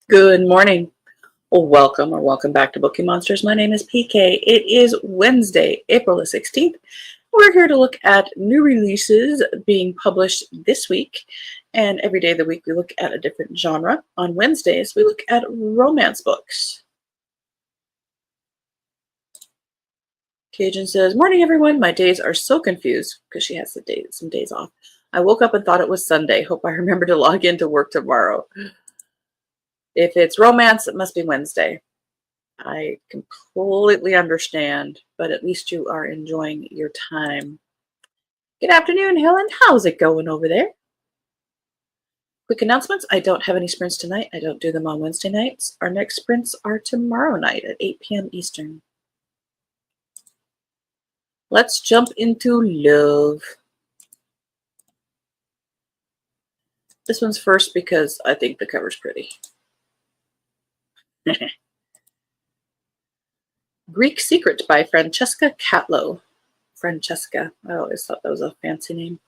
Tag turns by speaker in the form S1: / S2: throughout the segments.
S1: Good morning. Welcome or welcome back to Bookeemonsters. My name is PK. It is Wednesday, April the 16th. We're here to look at new releases being published this week. And every day of the week, we look at a different genre. On Wednesdays, we look at romance books. Cajun says, "Morning, everyone. My days are so confused," because she has some days off. "I woke up and thought it was Sunday. Hope I remember to log into work tomorrow." If it's romance, it must be Wednesday. I completely understand, but at least you are enjoying your time. Good afternoon, Helen. How's it going over there? Quick announcements. I don't have any sprints tonight. I don't do them on Wednesday nights. Our next sprints are tomorrow night at 8 p.m. Eastern. Let's jump into love. This one's first because I think the cover's pretty. Greek Secret by Francesca Catlow. Francesca. I always thought that was a fancy name.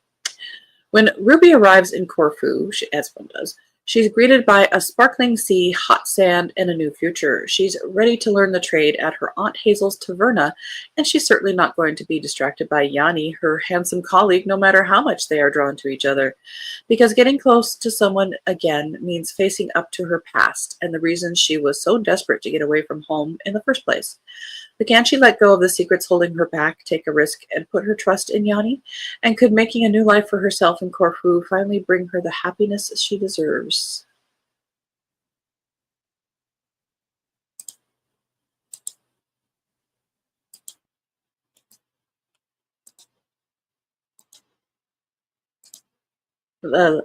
S1: When Ruby arrives in Corfu, as one does, she's greeted by a sparkling sea, hot sand, and a new future. She's ready to learn the trade at her Aunt Hazel's taverna, and she's certainly not going to be distracted by Yanni, her handsome colleague, no matter how much they are drawn to each other. Because getting close to someone again means facing up to her past and the reason she was so desperate to get away from home in the first place. But can she let go of the secrets holding her back, take a risk, and put her trust in Yanni? And could making a new life for herself in Corfu finally bring her the happiness she deserves? A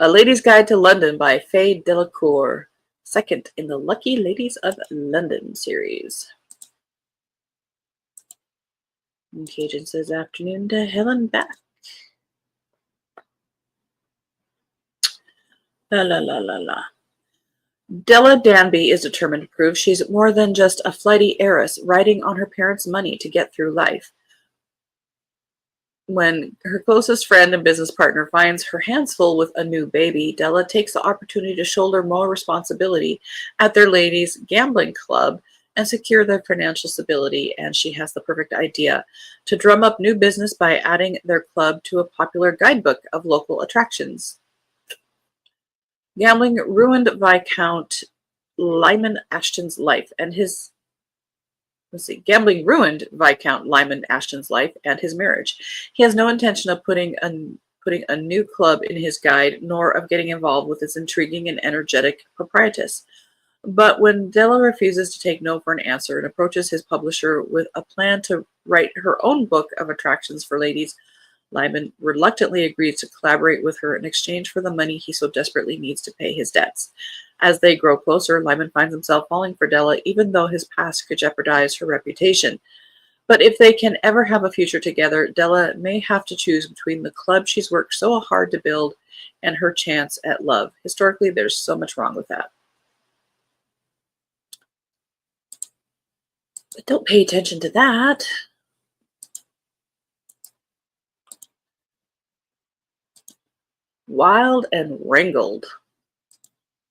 S1: Lady's Guide to London by Faye Delacour, second in the Lucky Ladies of London series. And Cajun says, "Afternoon to Helen back." La la la la la. Della Danby is determined to prove she's more than just a flighty heiress riding on her parents' money to get through life. When her closest friend and business partner finds her hands full with a new baby, Della takes the opportunity to shoulder more responsibility at their ladies' gambling club and secure their financial stability, and she has the perfect idea to drum up new business by adding their club to a popular guidebook of local attractions. Gambling ruined Viscount Lyman Ashton's life and his Gambling ruined Viscount Lyman Ashton's life and his marriage. He has no intention of putting a new club in his guide, nor of getting involved with its intriguing and energetic proprietress. But when Della refuses to take no for an answer and approaches his publisher with a plan to write her own book of attractions for ladies, Lyman reluctantly agrees to collaborate with her in exchange for the money he so desperately needs to pay his debts. As they grow closer, Lyman finds himself falling for Della, even though his past could jeopardize her reputation. But if they can ever have a future together, Della may have to choose between the club she's worked so hard to build and her chance at love. Historically, there's so much wrong with that. But don't pay attention to that. Wild and Wrangled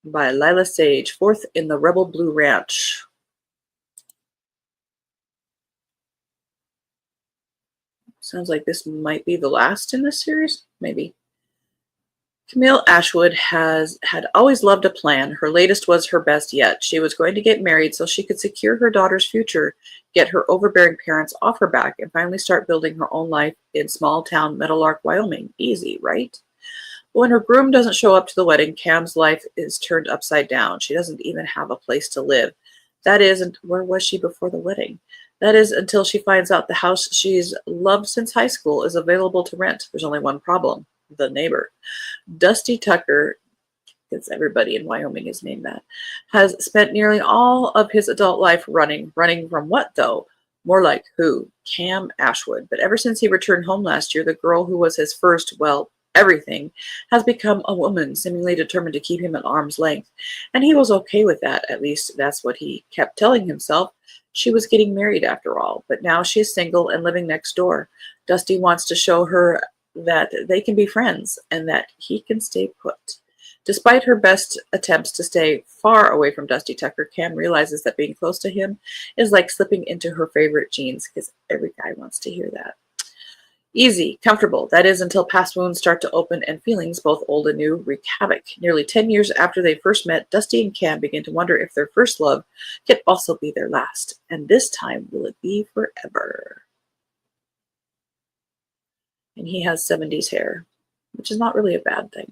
S1: by Lila Sage, fourth in the Rebel Blue Ranch. Sounds like this might be the last in this series. Maybe. Camille Ashwood had always loved a plan. Her latest was her best yet. She was going to get married so she could secure her daughter's future, get her overbearing parents off her back, and finally start building her own life in small town Meadowlark, Wyoming. Easy, right? But when her groom doesn't show up to the wedding, Cam's life is turned upside down. She doesn't even have a place to live. That is, where was she before the wedding? That is, until she finds out the house she's loved since high school is available to rent. There's only one problem: the neighbor. Dusty Tucker, because everybody in Wyoming is named that, has spent nearly all of his adult life running. Running from what, though? More like who? Cam Ashwood. But ever since he returned home last year, the girl who was his first, well, everything, has become a woman, seemingly determined to keep him at arm's length. And he was okay with that. At least that's what he kept telling himself. She was getting married after all. But now she's single and living next door. Dusty wants to show her that they can be friends and that he can stay put. Despite her best attempts to stay far away from Dusty Tucker, Cam realizes that being close to him is like slipping into her favorite jeans, because every guy wants to hear that. Easy, comfortable, that is until past wounds start to open and feelings, both old and new, wreak havoc. Nearly 10 years after they first met, Dusty and Cam begin to wonder if their first love could also be their last. And this time, will it be forever? And he has 70s hair, which is not really a bad thing.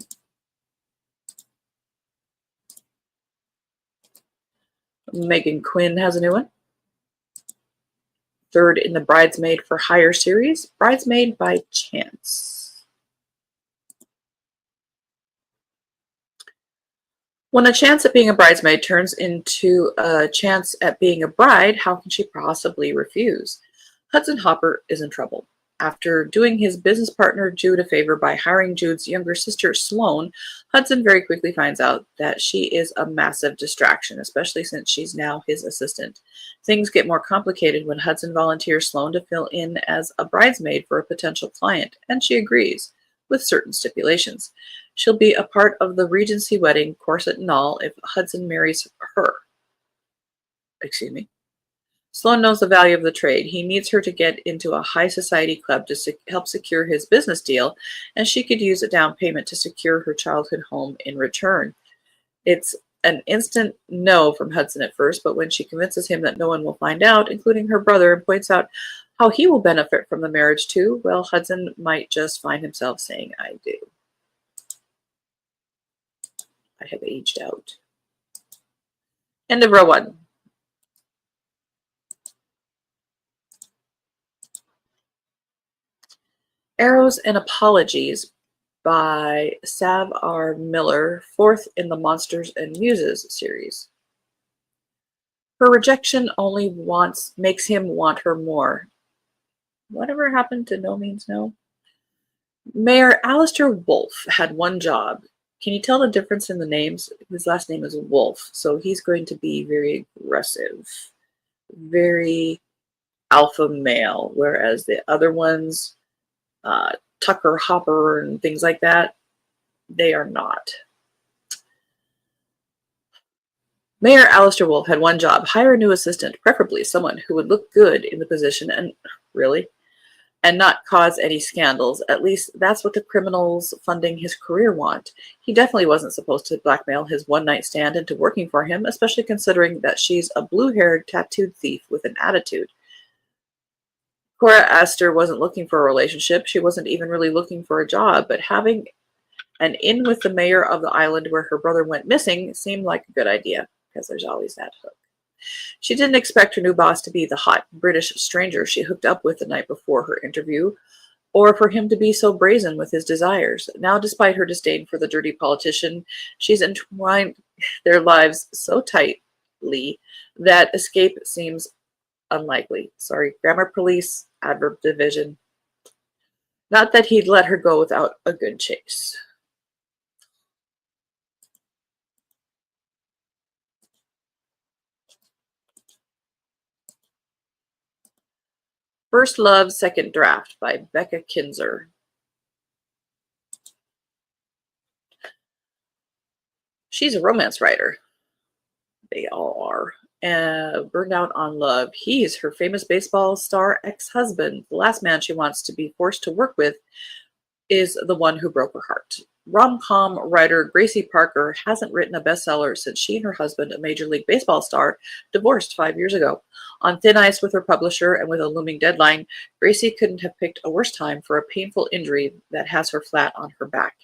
S1: Megan Quinn has a new one. Third in the Bridesmaid for Hire series, Bridesmaid by Chance. When a chance at being a bridesmaid turns into a chance at being a bride, how can she possibly refuse? Hudson Hopper is in trouble. After doing his business partner Jude a favor by hiring Jude's younger sister Sloane, Hudson very quickly finds out that she is a massive distraction, especially since she's now his assistant. Things get more complicated when Hudson volunteers Sloane to fill in as a bridesmaid for a potential client, and she agrees, with certain stipulations. She'll be a part of the Regency wedding, corset and all, if Hudson marries her. Excuse me. Sloane knows the value of the trade. He needs her to get into a high society club to help secure his business deal, and she could use a down payment to secure her childhood home in return. It's an instant no from Hudson at first, but when she convinces him that no one will find out, including her brother, and points out how he will benefit from the marriage too, well, Hudson might just find himself saying, I do. I have aged out. End of row one. Arrows and Apologies by Sav R. Miller, fourth in the Monsters and Muses series. Her rejection only makes him want her more. Whatever happened to No Means No? Mayor Alistair Wolfe had one job. Can you tell the difference in the names? His last name is Wolfe, so he's going to be very aggressive, very alpha male, whereas the other ones, Tucker, Hopper, and things like that, they are not. Mayor Alistair Wolfe had one job: hire a new assistant, preferably someone who would look good in the position and not cause any scandals. At least that's what the criminals funding his career want. He definitely wasn't supposed to blackmail his one-night stand into working for him, especially considering that she's a blue-haired, tattooed thief with an attitude. Cora Astor wasn't looking for a relationship. She wasn't even really looking for a job, but having an in with the mayor of the island where her brother went missing seemed like a good idea, because there's always that hook. She didn't expect her new boss to be the hot British stranger she hooked up with the night before her interview, or for him to be so brazen with his desires. Now, despite her disdain for the dirty politician, she's entwined their lives so tightly that escape seems unlikely. Sorry, grammar police, adverb division. Not that he'd let her go without a good chase. First Love, Second Draft by Becca Kinzer. She's a romance writer. They all are. Burned out on love. He's her famous baseball star ex-husband. The last man she wants to be forced to work with is the one who broke her heart. Rom-com writer Gracie Parker hasn't written a bestseller since she and her husband, a Major League Baseball star, divorced 5 years ago. On thin ice with her publisher and with a looming deadline, Gracie couldn't have picked a worse time for a painful injury that has her flat on her back.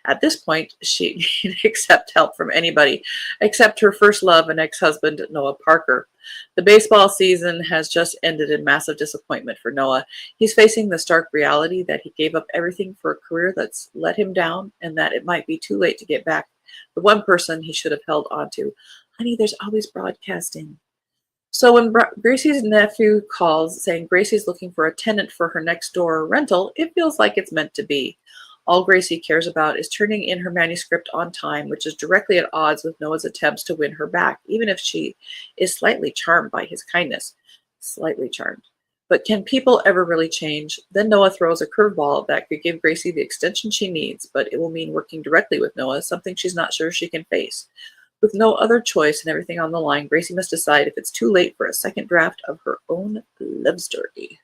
S1: At this point, she can accept help from anybody except her first love and ex-husband, Noah Parker. The baseball season has just ended in massive disappointment for Noah. He's facing the stark reality that he gave up everything for a career that's let him down, and that it might be too late to get back the one person he should have held on to. Honey, there's always broadcasting. So when Gracie's nephew calls saying Gracie's looking for a tenant for her next door rental, it feels like it's meant to be. All Gracie cares about is turning in her manuscript on time, which is directly at odds with Noah's attempts to win her back, even if she is slightly charmed by his kindness. Slightly charmed. But can people ever really change? Then Noah throws a curveball that could give Gracie the extension she needs, but it will mean working directly with Noah, something she's not sure she can face. With no other choice and everything on the line, Gracie must decide if it's too late for a second draft of her own love story.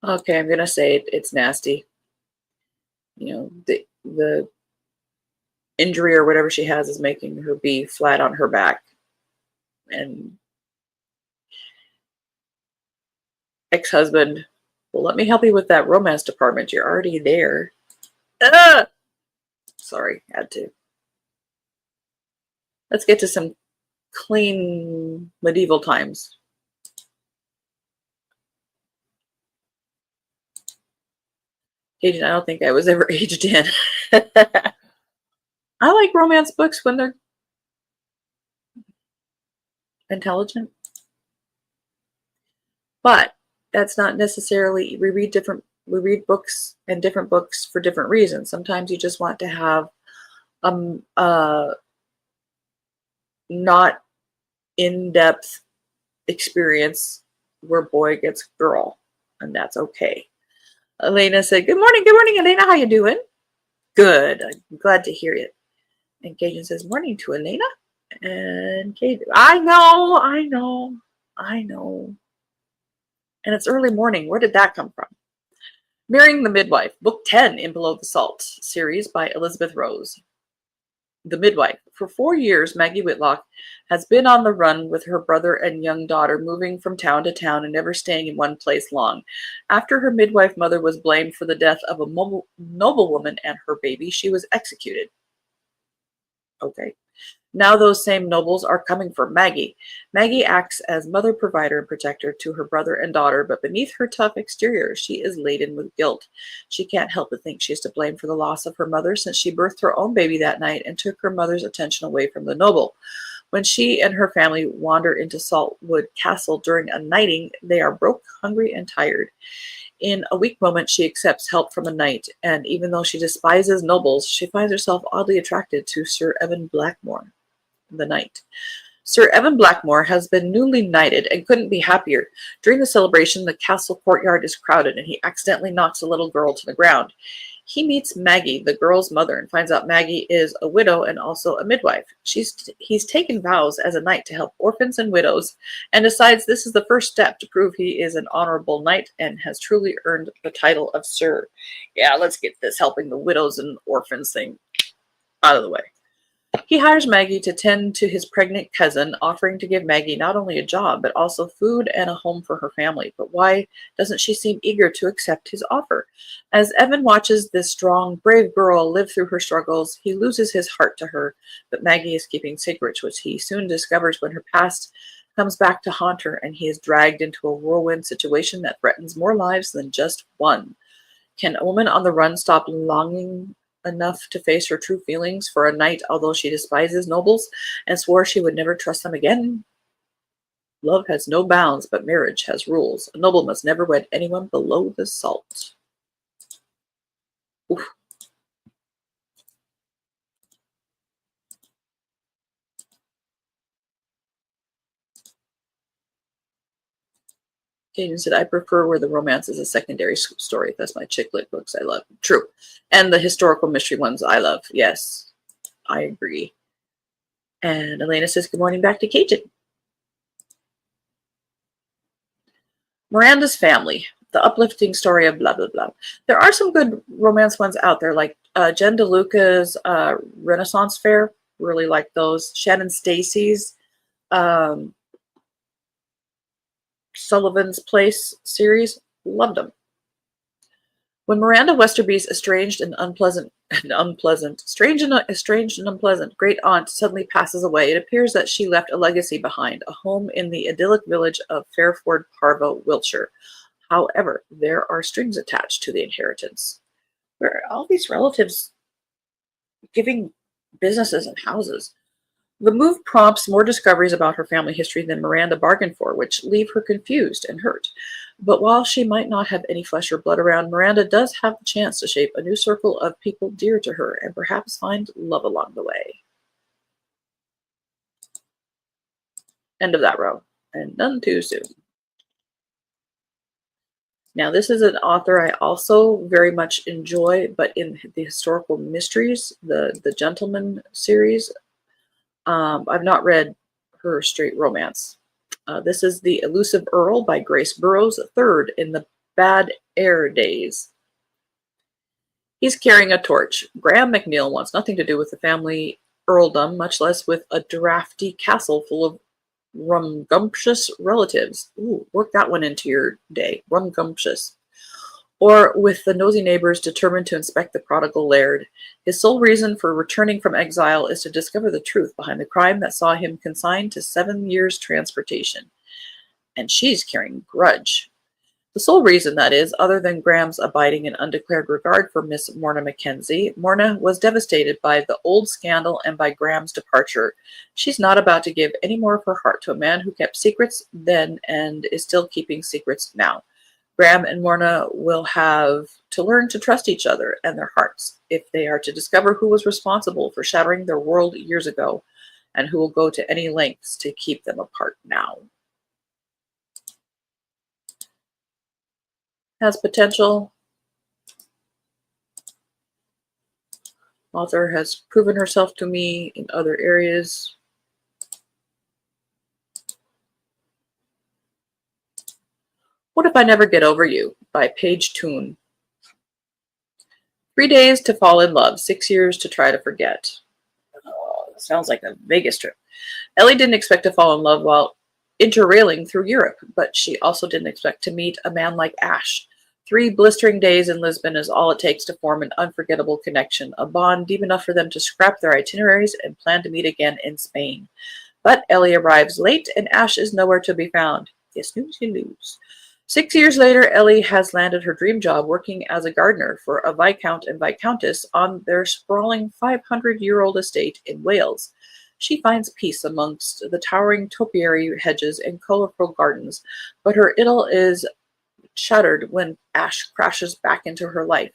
S1: Okay, I'm gonna say it's nasty. You know, the injury or whatever she has is making her be flat on her back. And ex-husband, well, let me help you with that romance department. You're already there. Ah! Sorry, had to. Let's get to some clean medieval times. Agent, I don't think I was ever aged in. I like romance books when they're intelligent, but that's not necessarily, we read books and different books for different reasons. Sometimes you just want to have not in-depth experience where boy gets girl, and that's okay. Elena said, good morning, Elena. How you doing? Good. I'm glad to hear it. And Cajun says, morning to Elena. And Cajun, I know. And it's early morning. Where did that come from? Marrying the Midwife, Book 10 in Below the Salt series by Elizabeth Rose. The Midwife. For 4 years, Maggie Whitlock has been on the run with her brother and young daughter, moving from town to town and never staying in one place long. After her midwife mother was blamed for the death of a noblewoman and her baby, she was executed. Okay. Now those same nobles are coming for Maggie. Maggie acts as mother, provider, and protector to her brother and daughter, but beneath her tough exterior, she is laden with guilt. She can't help but think she's to blame for the loss of her mother, since she birthed her own baby that night and took her mother's attention away from the noble. When she and her family wander into Saltwood Castle during a knighting, they are broke, hungry, and tired. In a weak moment, she accepts help from a knight, and even though she despises nobles, she finds herself oddly attracted to Sir Evan Blackmore, the knight. Sir Evan Blackmore has been newly knighted and couldn't be happier. During the celebration, the castle courtyard is crowded, and he accidentally knocks a little girl to the ground. He meets Maggie, the girl's mother, and finds out Maggie is a widow and also a midwife. He's taken vows as a knight to help orphans and widows, and decides this is the first step to prove he is an honorable knight and has truly earned the title of Sir. Yeah, let's get this helping the widows and orphans thing out of the way. He hires Maggie to tend to his pregnant cousin, offering to give Maggie not only a job, but also food and a home for her family. But why doesn't she seem eager to accept his offer? As Evan watches this strong, brave girl live through her struggles, he loses his heart to her. But Maggie is keeping secrets, which he soon discovers when her past comes back to haunt her, and he is dragged into a whirlwind situation that threatens more lives than just one. Can a woman on the run stop longing enough to face her true feelings for a knight, although she despises nobles and swore she would never trust them again? Love has no bounds, but marriage has rules. A noble must never wed anyone below the salt. Oof. Kaden said, I prefer where the romance is a secondary story. That's my chick lit books I love. True. And the historical mystery ones I love. Yes, I agree. And Elena says, good morning back to Cajun. Miranda's Family, the uplifting story of blah, blah, blah. There are some good romance ones out there, like Jen DeLuca's Renaissance Fair. Really like those. Shannon Stacy's Sullivan's Place series. Loved them. When Miranda Westerby's estranged and unpleasant, great aunt suddenly passes away, it appears that she left a legacy behind, a home in the idyllic village of Fairford Parva, Wiltshire. However, there are strings attached to the inheritance. Where are all these relatives giving businesses and houses? The move prompts more discoveries about her family history than Miranda bargained for, which leave her confused and hurt. But while she might not have any flesh or blood around, Miranda does have the chance to shape a new circle of people dear to her and perhaps find love along the way. End of that row. And none too soon. Now, this is an author I also very much enjoy, but in the historical mysteries, the Gentleman series, I've not read her straight romance. This is The Elusive Earl by Grace Burroughs, third in the Bad Air Days. He's carrying a torch. Graham McNeil wants nothing to do with the family earldom, much less with a drafty castle full of rumgumptious relatives. Ooh, work that one into your day. Rumgumptious. Or with the nosy neighbors determined to inspect the prodigal laird. His sole reason for returning from exile is to discover the truth behind the crime that saw him consigned to 7 years' transportation. And she's carrying grudge. The sole reason, that is, other than Graham's abiding and undeclared regard for Miss Morna Mackenzie. Morna was devastated by the old scandal and by Graham's departure. She's not about to give any more of her heart to a man who kept secrets then and is still keeping secrets now. Graham and Morna will have to learn to trust each other and their hearts if they are to discover who was responsible for shattering their world years ago and who will go to any lengths to keep them apart now. Has potential. Author has proven herself to me in other areas. What If I Never Get Over You by Paige Toon. 3 days to fall in love, 6 years to try to forget. Oh, that sounds like a Vegas trip. Ellie didn't expect to fall in love while interrailing through Europe, but she also didn't expect to meet a man like Ash. 3 blistering days in Lisbon is all it takes to form an unforgettable connection, a bond deep enough for them to scrap their itineraries and plan to meet again in Spain. But Ellie arrives late and Ash is nowhere to be found. Yes, news you lose. 6 years later, Ellie has landed her dream job working as a gardener for a Viscount and Viscountess on their sprawling 500-year-old estate in Wales. She finds peace amongst the towering topiary hedges and colorful gardens, but her idyll is shattered when Ash crashes back into her life.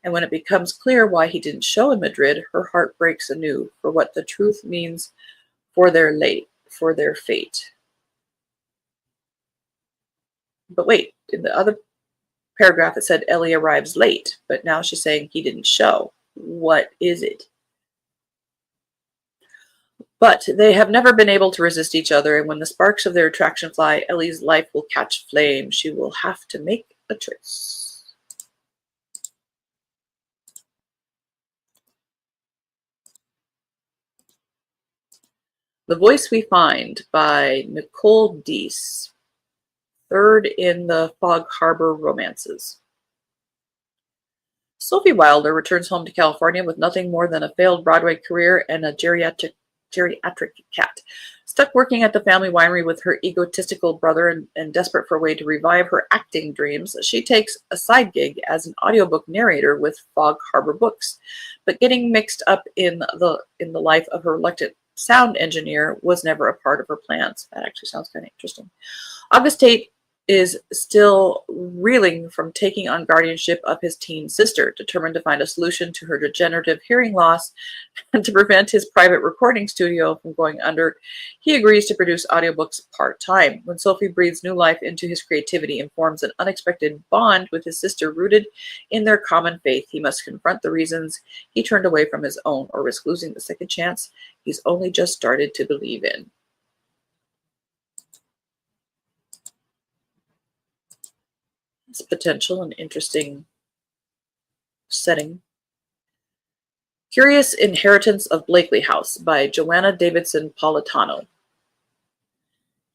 S1: And when it becomes clear why he didn't show in Madrid, her heart breaks anew for what the truth means for their fate. But wait, in the other paragraph it said Ellie arrives late, but now she's saying he didn't show. What is it? But they have never been able to resist each other, and when the sparks of their attraction fly, Ellie's life will catch flame. She will have to make a choice. The Voice We Find by Nicole Deese, third in the Fog Harbor romances. Sophie Wilder returns home to California with nothing more than a failed Broadway career and a geriatric cat. Stuck working at the family winery with her egotistical brother and desperate for a way to revive her acting dreams, she takes a side gig as an audiobook narrator with Fog Harbor Books. But getting mixed up in the life of her reluctant sound engineer was never a part of her plans. That actually sounds kind of interesting. August Tate is still reeling from taking on guardianship of his teen sister, determined to find a solution to her degenerative hearing loss and to prevent his private recording studio from going under. He agrees to produce audiobooks part-time. When Sophie breathes new life into his creativity and forms an unexpected bond with his sister rooted in their common faith, he must confront the reasons he turned away from his own or risk losing the second chance he's only just started to believe in. It's potential and interesting setting. Curious Inheritance of Blakely House by Joanna Davidson Politano.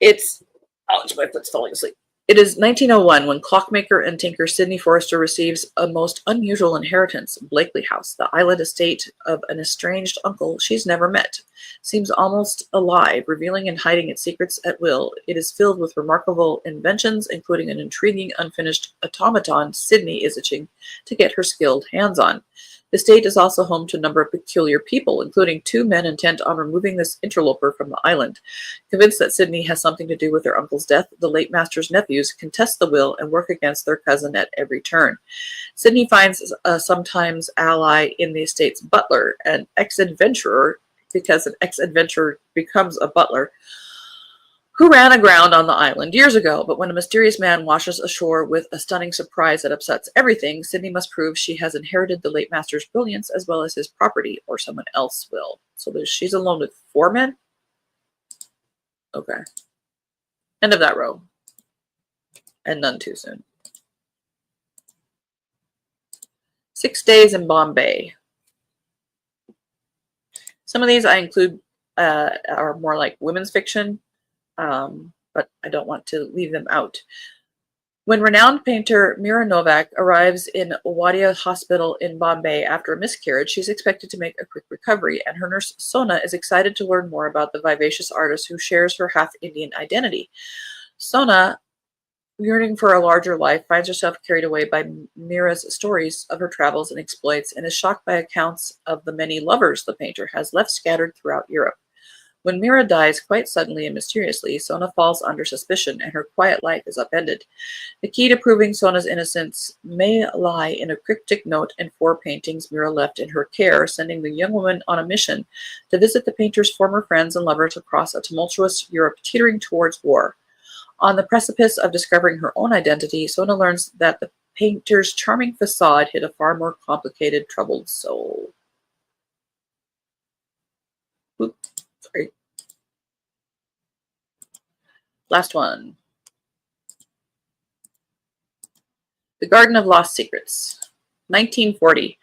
S1: Ouch, my foot's falling asleep. It is 1901 when clockmaker and tinker Sidney Forrester receives a most unusual inheritance. Blakely House, the island estate of an estranged uncle she's never met, seems almost alive, revealing and hiding its secrets at will. It is filled with remarkable inventions, including an intriguing unfinished automaton Sidney is itching to get her skilled hands on. The estate is also home to a number of peculiar people, including 2 men intent on removing this interloper from the island. Convinced that Sidney has something to do with their uncle's death, the late master's nephews contest the will and work against their cousin at every turn. Sidney finds a sometimes ally in the estate's butler, an ex-adventurer, because an ex-adventurer becomes a butler. who ran aground on the island years ago, but when a mysterious man washes ashore with a stunning surprise that upsets everything, Sydney must prove she has inherited the late master's brilliance as well as his property, or someone else will. So she's alone with 4 men? Okay. End of that row. And none too soon. 6 Days in Bombay. Some of these I include are more like women's fiction, but I don't want to leave them out. When renowned painter Mira Novak arrives in Wadia Hospital in Bombay after a miscarriage, she's expected to make a quick recovery, and her nurse Sona is excited to learn more about the vivacious artist who shares her half-Indian identity. Sona, yearning for a larger life, finds herself carried away by Mira's stories of her travels and exploits, and is shocked by accounts of the many lovers the painter has left scattered throughout Europe. When Mira dies quite suddenly and mysteriously, Sona falls under suspicion, and her quiet life is upended. The key to proving Sona's innocence may lie in a cryptic note and 4 paintings Mira left in her care, sending the young woman on a mission to visit the painter's former friends and lovers across a tumultuous Europe teetering towards war. On the precipice of discovering her own identity, Sona learns that the painter's charming facade hid a far more complicated, troubled soul. Oops, sorry. Last one. The Garden of Lost Secrets. 1940.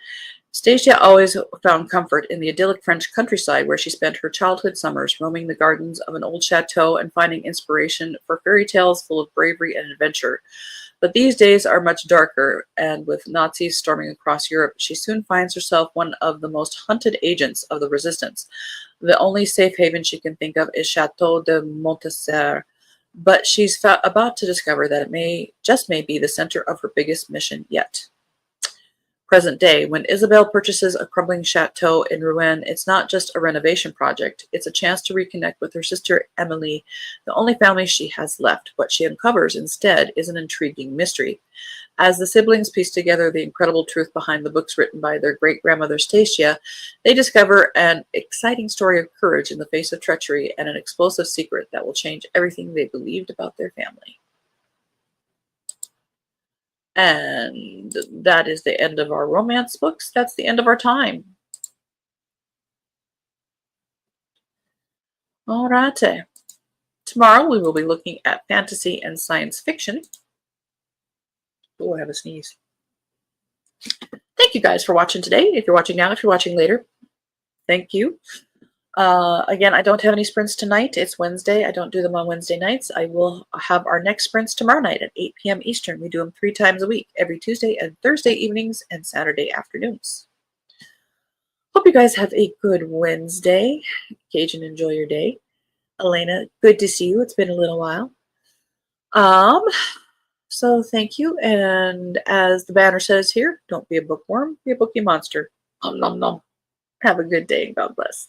S1: Stasia always found comfort in the idyllic French countryside where she spent her childhood summers roaming the gardens of an old chateau and finding inspiration for fairy tales full of bravery and adventure. But these days are much darker, and with Nazis storming across Europe, she soon finds herself one of the most hunted agents of the resistance. The only safe haven she can think of is Chateau de Montesser, but she's about to discover that it may be the center of her biggest mission yet. Present day, when Isabel purchases a crumbling chateau in Rouen, it's not just a renovation project. It's a chance to reconnect with her sister Emily, the only family she has left. What she uncovers instead is an intriguing mystery. As the siblings piece together the incredible truth behind the books written by their great-grandmother Stasia, they discover an exciting story of courage in the face of treachery and an explosive secret that will change everything they believed about their family. And that is the end of our romance books. That's the end of our time. All right. Tomorrow we will be looking at fantasy and science fiction. Oh, I have a sneeze. Thank you guys for watching today. If you're watching now, if you're watching later, thank you. Again, I don't have any sprints tonight. It's Wednesday. I don't do them on Wednesday nights. I will have our next sprints tomorrow night at 8 p.m. Eastern. We do them 3 times a week, every Tuesday and Thursday evenings and Saturday afternoons. Hope you guys have a good Wednesday. Engage and enjoy your day. Elena, good to see you. It's been a little while. So thank you. And as the banner says here, don't be a bookworm, be a bookie monster. Nom nom nom. Have a good day and God bless.